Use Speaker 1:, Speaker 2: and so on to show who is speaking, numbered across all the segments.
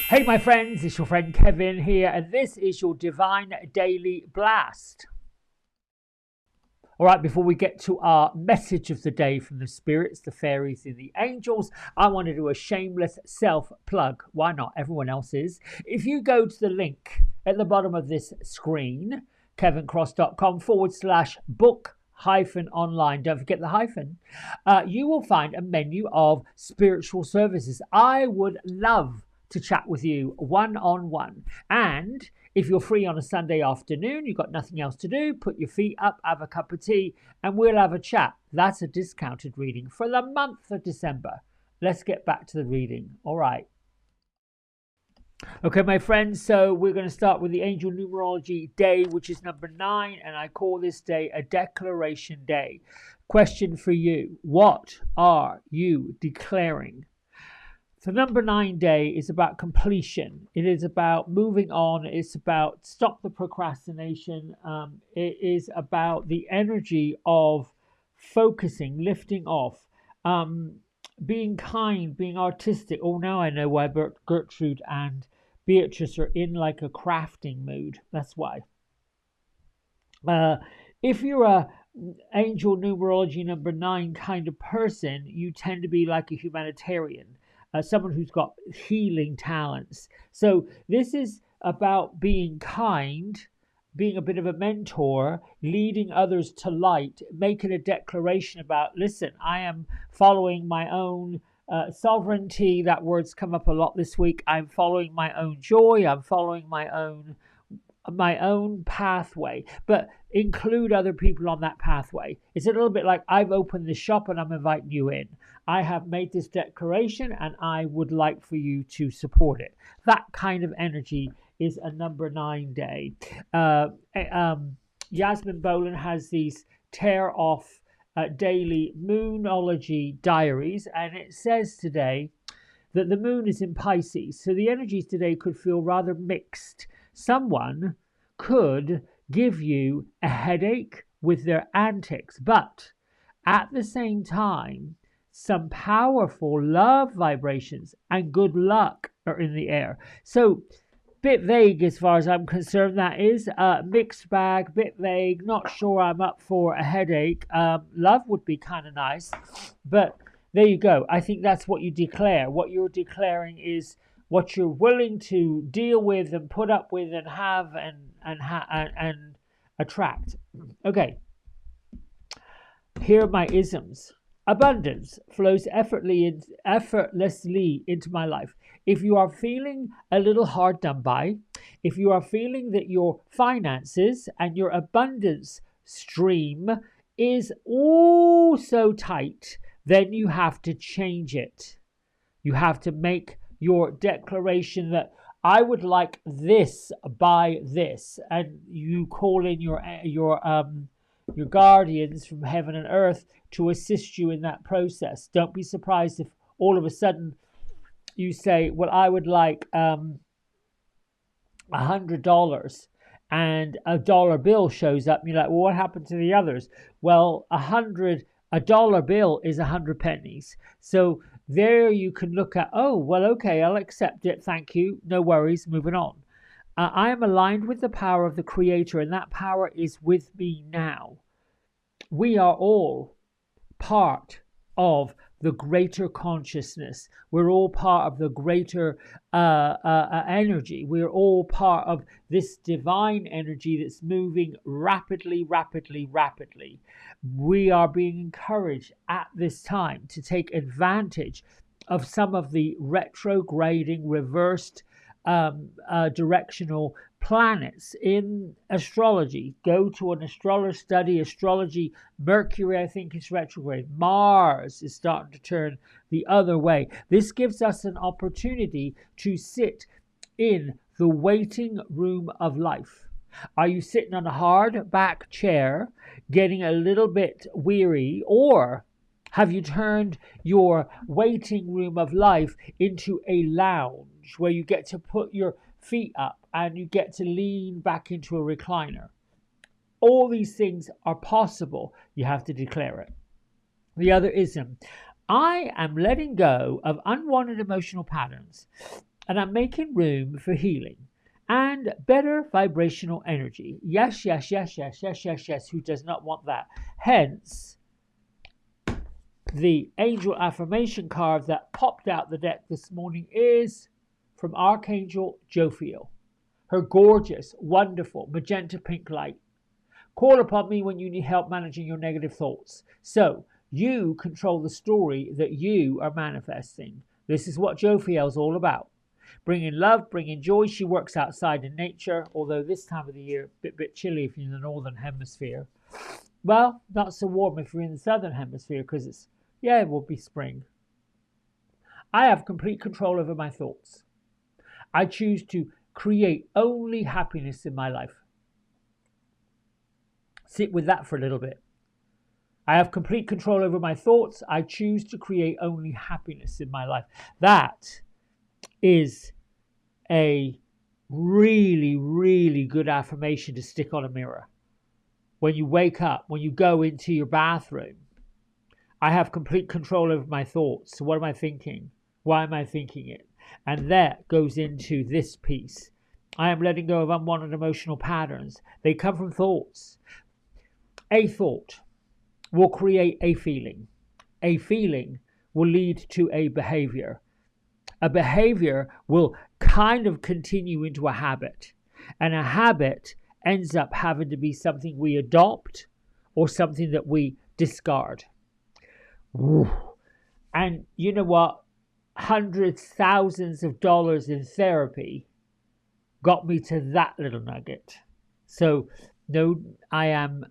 Speaker 1: Hey, my friends, it's your friend Kevin here, and this is your Divine Daily Blast. All right, before we get to our message of the day from the spirits, the fairies, and the angels, I want to do a shameless self plug. Why not? Everyone else is. If you go to the link at the bottom of this screen, kevincross.com/book -online, don't forget the hyphen, you will find a menu of spiritual services. I would love to chat with you one-on-one. And if you're free on a Sunday afternoon, you've got nothing else to do, put your feet up, have a cup of tea, and we'll have a chat. That's a discounted reading for the month of December. Let's get back to the reading. All right. Okay, my friends, so we're going to start with the Angel Numerology Day, which is number 9, and I call this day a Declaration Day. Question for you: what are you declaring? The number 9 day is about completion. It is about moving on. It's about stop the procrastination. It is about the energy of focusing, lifting off, being kind, being artistic. Oh, now I know why Gertrude and Beatrice are in like a crafting mood. That's why. If you're a angel numerology number 9 kind of person, you tend to be like a humanitarian. Someone who's got healing talents. So this is about being kind, being a bit of a mentor, leading others to light, making a declaration about, listen, I am following my own sovereignty. That word's come up a lot this week. I'm following my own joy. I'm following my own pathway, but include other people on that pathway. It's a little bit like I've opened the shop and I'm inviting you in. I have made this declaration and I would like for you to support it. That kind of energy is a number 9 day. Yasmin Boland has these tear off daily moonology diaries, and it says today that the moon is in Pisces, so the energies today could feel rather mixed. Someone could give you a headache with their antics, but at the same time, some powerful love vibrations and good luck are in the air. So, bit vague as far as I'm concerned, that is. Mixed bag, bit vague, not sure I'm up for a headache. Love would be kind of nice, but there you go. I think that's what you declare. What you're declaring is what you're willing to deal with and put up with and have and attract. Okay, here are my isms. Abundance flows effortlessly into my life. If you are feeling a little hard done by, if you are feeling that your finances and your abundance stream is all so tight, then you have to change it. You have to make your declaration that I would like this by this, and you call in your guardians from heaven and earth to assist you in that process. Don't be surprised if all of a sudden you say, well, I would like $100, and a dollar bill shows up and you're like, well, what happened to the others? Well, a dollar bill is 100 pennies. So there you can look at, oh, well, okay, I'll accept it, thank you, no worries, moving on. I am aligned with the power of the Creator, and that power is with me now. We are all part of the greater consciousness. We're all part of the greater energy. We're all part of this divine energy that's moving rapidly, rapidly, rapidly. We are being encouraged at this time to take advantage of some of the retrograding, reversed directional planets in astrology. Go to an astrologer, study astrology. Mercury, I think, is retrograde. Mars is starting to turn the other way. This gives us an opportunity to sit in the waiting room of life. Are you sitting on a hard back chair, getting a little bit weary, or have you turned your waiting room of life into a lounge where you get to put your feet up and you get to lean back into a recliner? All these things are possible. You have to declare it. The other ism: I am letting go of unwanted emotional patterns. and I'm making room for healing and better vibrational energy. Yes, yes, yes, yes, yes, yes, yes. Who does not want that? Hence, the angel affirmation card that popped out the deck this morning is from Archangel Jophiel. Her gorgeous, wonderful, magenta pink light. Call upon me when you need help managing your negative thoughts. So, you control the story that you are manifesting. This is what Jophiel's all about. Bringing love, bringing joy. She works outside in nature, although this time of the year, a bit chilly if you're in the northern hemisphere. Well, not so warm if you're in the southern hemisphere, because it will be spring. I have complete control over my thoughts. I choose to create only happiness in my life. Sit with that for a little bit. I have complete control over my thoughts. I choose to create only happiness in my life. That is a really, really good affirmation to stick on a mirror. When you wake up, when you go into your bathroom, I have complete control over my thoughts. So what am I thinking? Why am I thinking it? And that goes into this piece. I am letting go of unwanted emotional patterns. They come from thoughts. A thought will create a feeling. A feeling will lead to a behavior. A behavior will kind of continue into a habit. And a habit ends up having to be something we adopt or something that we discard. And you know what? Hundreds, thousands of dollars in therapy got me to that little nugget. So no, I am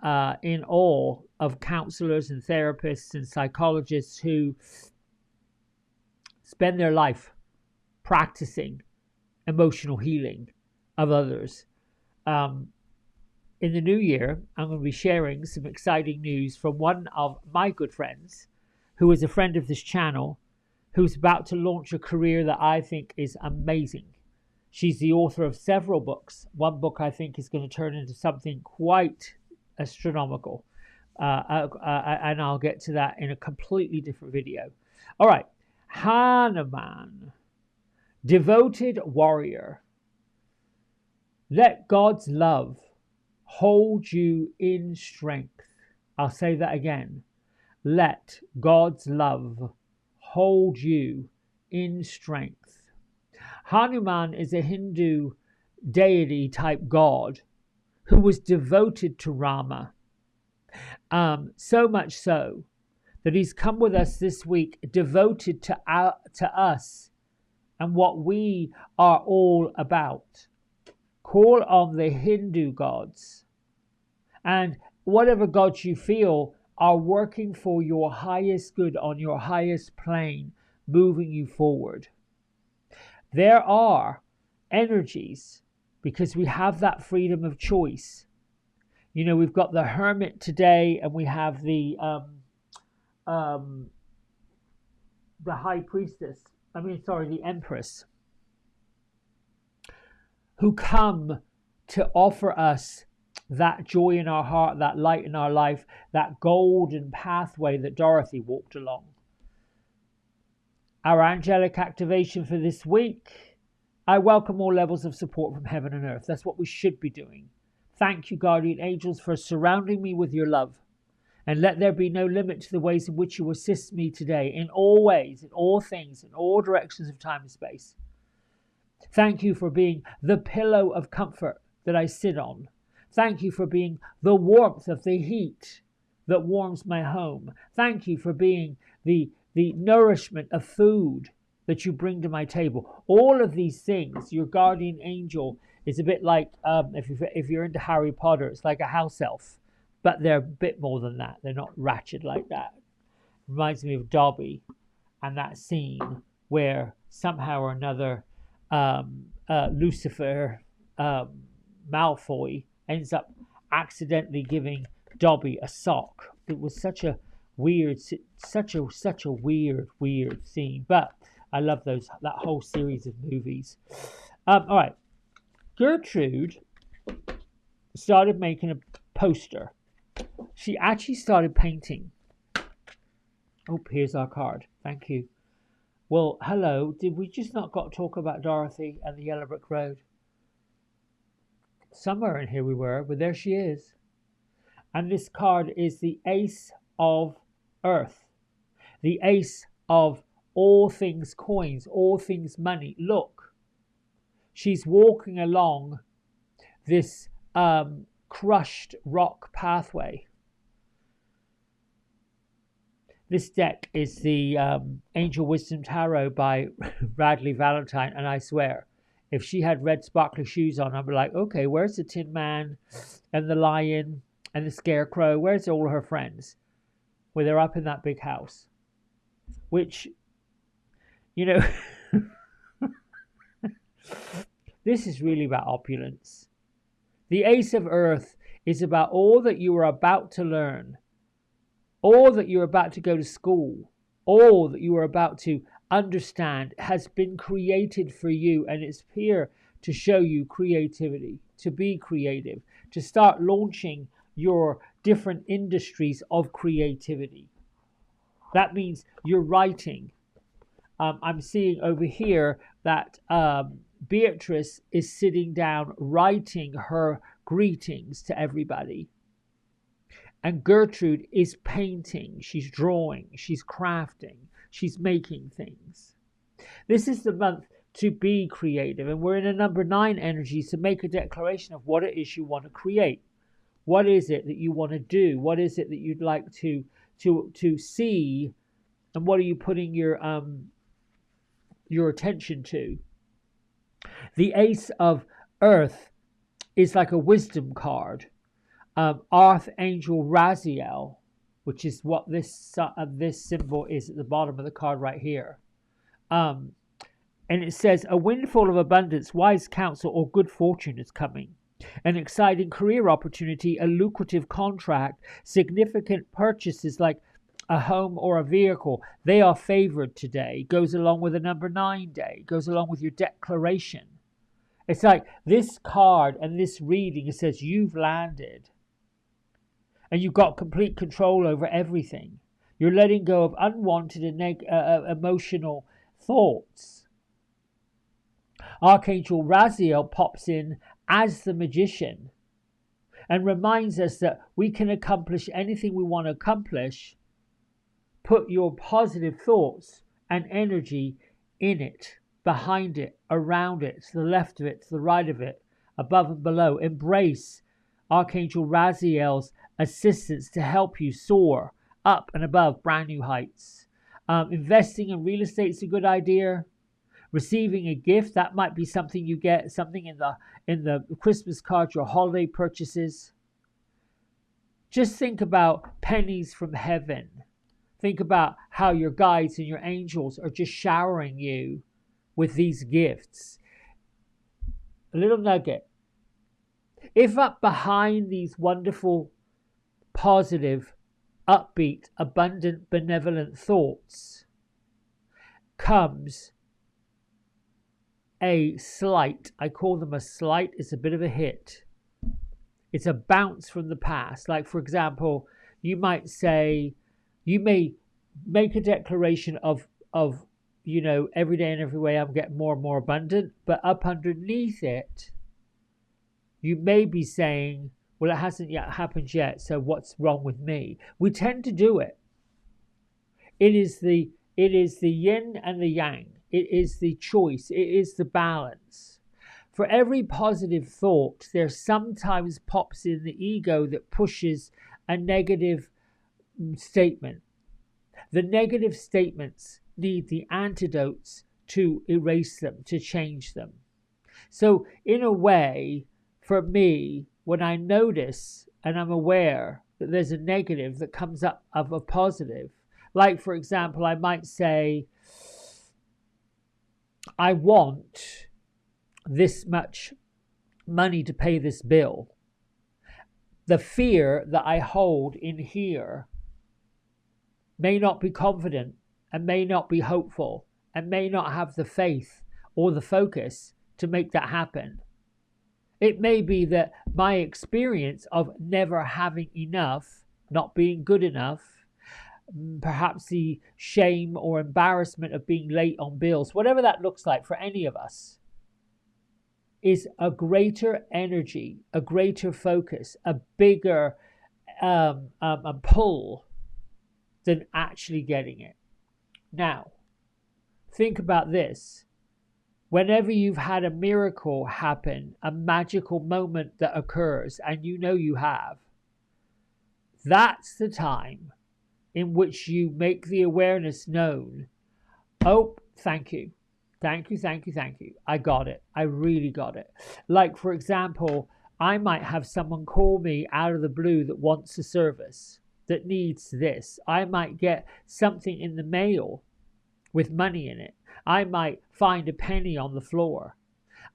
Speaker 1: in awe of counselors and therapists and psychologists who spend their life practicing emotional healing of others. In the new year, I'm going to be sharing some exciting news from one of my good friends who is a friend of this channel, who's about to launch a career that I think is amazing. She's the author of several books. One book I think is going to turn into something quite astronomical. And I'll get to that in a completely different video. All right. Hanuman, devoted warrior. Let God's love hold you in strength. I'll say that again. Let God's love hold you in strength. Hanuman is a Hindu deity type god who was devoted to Rama. So much so that he's come with us this week devoted to us and what we are all about. Call on the Hindu gods and whatever gods you feel are working for your highest good on your highest plane, moving you forward. There are energies, because we have that freedom of choice. You know, we've got the hermit today, and we have the high priestess. The empress, who come to offer us that joy in our heart, that light in our life, that golden pathway that Dorothy walked along. Our angelic activation for this week, I welcome all levels of support from heaven and earth. That's what we should be doing. Thank you, guardian angels, for surrounding me with your love. And let there be no limit to the ways in which you assist me today, in all ways, in all things, in all directions of time and space. Thank you for being the pillow of comfort that I sit on. Thank you for being the warmth of the heat that warms my home. Thank you for being the nourishment of food that you bring to my table. All of these things, your guardian angel is a bit like, if you're into Harry Potter, it's like a house elf. But they're a bit more than that. They're not ratchet like that. Reminds me of Dobby and that scene where somehow or another Lucifer Malfoy ends up accidentally giving Dobby a sock. It was such a weird scene. But I love that whole series of movies. All right. Gertrude started making a poster. She actually started painting. Oh, here's our card. Thank you. Well, hello, did we just not got to talk about Dorothy and the Yellow Brick Road? Somewhere in here we were, but there she is. And this card is the Ace of Earth, the Ace of all things coins, all things money. Look, she's walking along this crushed rock pathway. This deck is the Angel Wisdom Tarot by Radley Valentine, and I swear, if she had red sparkly shoes on, I'd be like, okay, where's the Tin Man and the Lion and the Scarecrow? Where's all her friends? Well, they're up in that big house, which, you know, this is really about opulence. The Ace of Earth is about all that you are about to learn, all that you're about to go to school, all that you are about to understand has been created for you, and it's here to show you creativity, to be creative, to start launching your different industries of creativity. That means you're writing. I'm seeing over here that Beatrice is sitting down writing her greetings to everybody. And Gertrude is painting, she's drawing, she's crafting, she's making things. This is the month to be creative, and we're in a number 9 energy, to make a declaration of what it is you want to create. What is it that you want to do? What is it that you'd like to see, and what are you putting your attention to? The Ace of Earth is like a wisdom card. Archangel Raziel, which is what this symbol is at the bottom of the card right here. And it says, a windfall of abundance, wise counsel, or good fortune is coming. An exciting career opportunity, a lucrative contract, significant purchases like a home or a vehicle, they are favored today. Goes along with a number 9 day, goes along with your declaration. It's like this card and this reading, it says you've landed. And you've got complete control over everything. You're letting go of unwanted and emotional thoughts. Archangel Raziel pops in as the magician and reminds us that we can accomplish anything we want to accomplish. Put your positive thoughts and energy in it, behind it, around it, to the left of it, to the right of it, above and below. Embrace Archangel Raziel's assistance to help you soar up and above brand new heights. Investing in real estate is a good idea. Receiving a gift, that might be something you get, something in the Christmas card, your holiday purchases. Just think about pennies from heaven. Think about how your guides and your angels are just showering you with these gifts. A little nugget. If up behind these wonderful, positive, upbeat, abundant, benevolent thoughts comes a slight, I call them a slight, it's a bit of a hit. It's a bounce from the past. Like, for example, you might say, you may make a declaration of every day and every way I'm getting more and more abundant, but up underneath it, you may be saying, well, it hasn't yet happened yet, so what's wrong with me? We tend to do it. It is the yin and the yang. It is the choice. It is the balance. For every positive thought, there sometimes pops in the ego that pushes a negative statement. The negative statements need the antidotes to erase them, to change them. So in a way, for me, when I notice and I'm aware that there's a negative that comes up of a positive, like, for example, I might say, I want this much money to pay this bill. The fear that I hold in here may not be confident and may not be hopeful and may not have the faith or the focus to make that happen. It may be that my experience of never having enough, not being good enough, perhaps the shame or embarrassment of being late on bills, whatever that looks like for any of us, is a greater energy, a greater focus, a bigger a pull than actually getting it. Now, think about this. Whenever you've had a miracle happen, a magical moment that occurs, and you know you have, that's the time in which you make the awareness known. Oh, thank you. Thank you, thank you, thank you. I got it. I really got it. Like, for example, I might have someone call me out of the blue that wants a service, that needs this. I might get something in the mail with money in it. I might find a penny on the floor.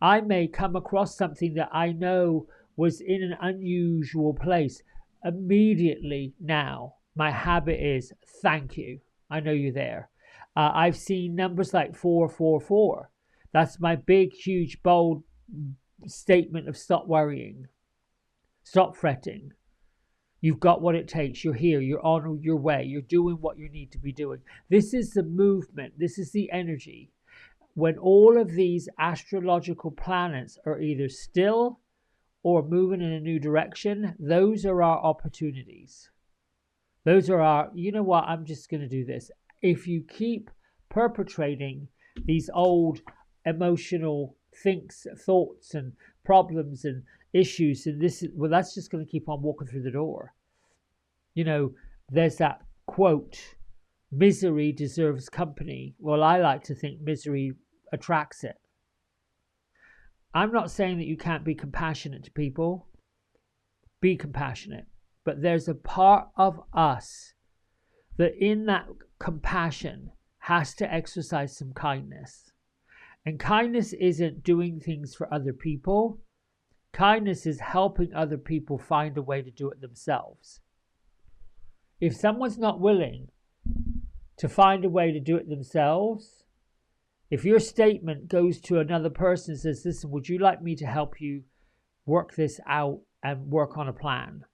Speaker 1: I may come across something that I know was in an unusual place. Immediately now, my habit is thank you. I know you're there. I've seen numbers like 444. That's my big, huge, bold statement of stop worrying. Stop fretting. You've got what it takes. You're here. You're on your way. You're doing what you need to be doing. This is the movement. This is the energy. When all of these astrological planets are either still or moving in a new direction, those are our opportunities. Those are our, you know what, I'm just going to do this. If you keep perpetrating these old emotional thoughts and problems and issues, and this is, well, that's just going to keep on walking through the door. You know, there's that quote, misery deserves company. Well, I like to think misery attracts it. I'm not saying that you can't be compassionate to people. Be compassionate. But there's a part of us that in that compassion has to exercise some kindness. And kindness isn't doing things for other people. Kindness is helping other people find a way to do it themselves. If someone's not willing to find a way to do it themselves, if your statement goes to another person and says, listen, would you like me to help you work this out and work on a plan?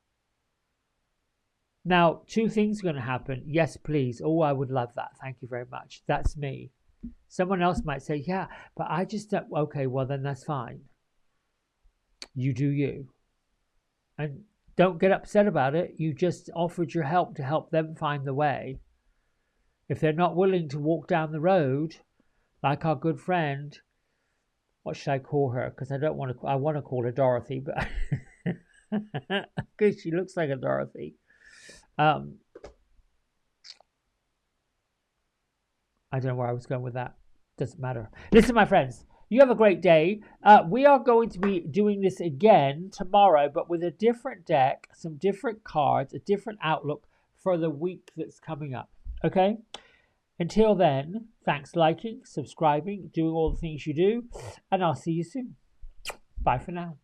Speaker 1: Now, two things are going to happen. Yes, please. Oh, I would love that. Thank you very much. That's me. Someone else might say, yeah, but I just don't. Okay, well, then that's fine. You do you. And don't get upset about it. You just offered your help to help them find the way. If they're not willing to walk down the road, like our good friend, what should I call her? Because I want to call her Dorothy, but because she looks like a Dorothy. I don't know where I was going with that. Doesn't matter. Listen, my friends, you have a great day. We are going to be doing this again tomorrow, but with a different deck, some different cards, a different outlook for the week that's coming up. Okay? Until then, thanks for liking, subscribing, doing all the things you do, and I'll see you soon. Bye for now.